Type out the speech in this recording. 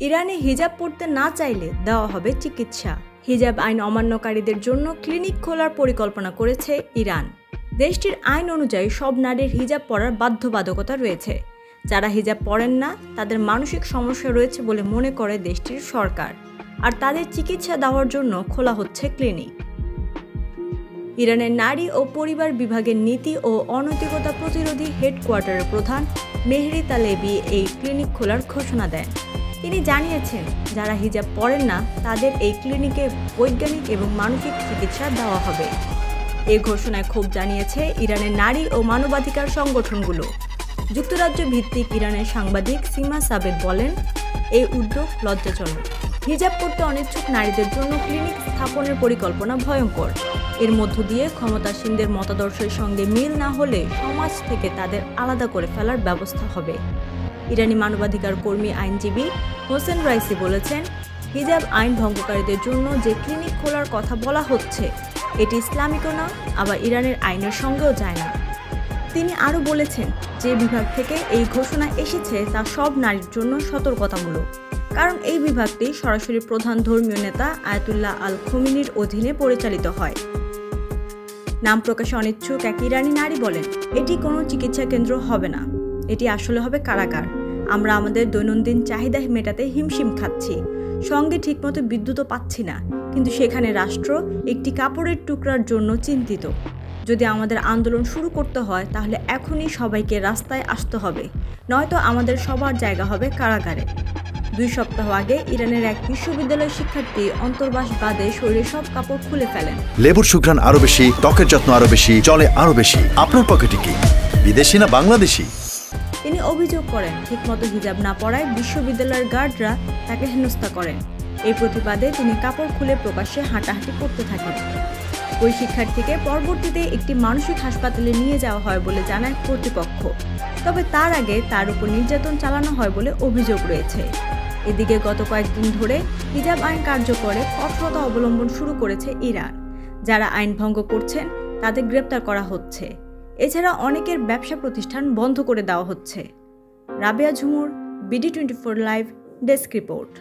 ইরানে হিজাব পরতে না চাইলে দেওয়া হবে চিকিৎসা। হিজাব আইন অমান্যকারীদের জন্য ক্লিনিক খোলার পরিকল্পনা করেছে ইরান। দেশটির আইন অনুযায়ী সব নারীর হিজাব পরার বাধ্যবাধকতা রয়েছে। যারা হিজাব পরেন না তাদের মানসিক সমস্যা রয়েছে বলে মনে করে দেশটির সরকার, আর তাদের চিকিৎসা দেওয়ার জন্য খোলা হচ্ছে ক্লিনিক। ইরানের নারী ও পরিবার বিভাগের নীতি ও অনৈতিকতা প্রতিরোধী হেডকোয়ার্টারের প্রধান মেহরি তালেবি এই ক্লিনিক খোলার ঘোষণা দেন। তিনি জানিয়েছেন, যারা হিজাব পরেন না তাদের এই ক্লিনিকে বৈজ্ঞানিক এবং মানসিক চিকিৎসা দেওয়া হবে। এই ঘোষণায় ক্ষোভ জানিয়েছে ইরানের নারী ও মানবাধিকার সংগঠনগুলো। যুক্তরাজ্য ভিত্তিক ইরানের সাংবাদিক সিমা সাবেদ বলেন, এই উদ্যোগ লজ্জাজনক। হিজাব পরতে অনিচ্ছুক নারীদের জন্য ক্লিনিক স্থাপনের পরিকল্পনা ভয়ঙ্কর। এর মধ্য দিয়ে ক্ষমতাসীনদের মতাদর্শের সঙ্গে মিল না হলে সমাজ থেকে তাদের আলাদা করে ফেলার ব্যবস্থা হবে। ইরানি মানবাধিকার কর্মী আইনজীবী হোসেন রাইসি বলেছেন, হিজাব আইন ভঙ্গকারীদের জন্য যে ক্লিনিক খোলার কথা বলা হচ্ছে এটি ইসলামিকও না, আবার ইরানের আইনের সঙ্গেও যায় না। তিনি আরও বলেছেন, যে বিভাগ থেকে এই ঘোষণা এসেছে তা সব নারীর জন্য সতর্কতামূলক, কারণ এই বিভাগটি সরাসরি প্রধান ধর্মীয় নেতা আয়াতুল্লাহ আল খোমেনির অধীনে পরিচালিত হয়। নাম প্রকাশে অনিচ্ছুক এক ইরানি নারী বলেন, এটি কোনো চিকিৎসা কেন্দ্র হবে না, এটি আসলে হবে কারাগার। আমরা আমাদের দৈনন্দিন চাহিদা মেটাতে হিমশিম খাচ্ছি, সঙ্গে ঠিকমতো বিদ্যুৎও পাচ্ছি না, কিন্তু সেখানে রাষ্ট্র একটি কাপড়ের টুকরার জন্য চিন্তিত। যদি আমাদের আন্দোলন শুরু করতে হয় তাহলে এখনই সবাইকে রাস্তায় আসতে হবে, নয়তো আমাদের সবার জায়গা হবে কারাগারে। 2 সপ্তাহ আগে ইরানের এক বিশ্ববিদ্যালয়ের শিক্ষার্থী অন্তর্বাস বাদে শরীরের সব কাপড় খুলে ফেলেন। লেবুর সুঘ্রাণ আরো বেশি, ত্বকের যত্ন আরো বেশি, চলে আরো বেশি। আপনার পকেটে কি বিদেশি না বাংলাদেশি? তিনি অভিযোগ করেন, ঠিকমতো হিজাব না পরায় বিশ্ববিদ্যালয়ের গার্ডরা তাকে হেনস্থা করেন। এই প্রতিবাদে তিনি কাপড় খুলে প্রকাশ্যে হাঁটাহাঁটি করতে থাকেন। ওই শিক্ষার্থীকে পরবর্তীতে একটি মানসিক হাসপাতালে নিয়ে যাওয়া হয় বলে জানায় কর্তৃপক্ষ। তবে তার আগে তার উপর নির্যাতন চালানো হয় বলে অভিযোগ রয়েছে। এদিকে গত কয়েকদিন ধরে হিজাব আইন কার্যকরে কঠোরতা অবলম্বন শুরু করেছে ইরান। যারা আইন ভঙ্গ করছেন তাদের গ্রেপ্তার করা হচ্ছে। এছাড়া অনেকের ব্যবসা প্রতিষ্ঠান বন্ধ করে দেওয়া হচ্ছে। রাবেয়া ঝুমুর, BD24 লাইভ, ডেস্ক রিপোর্ট।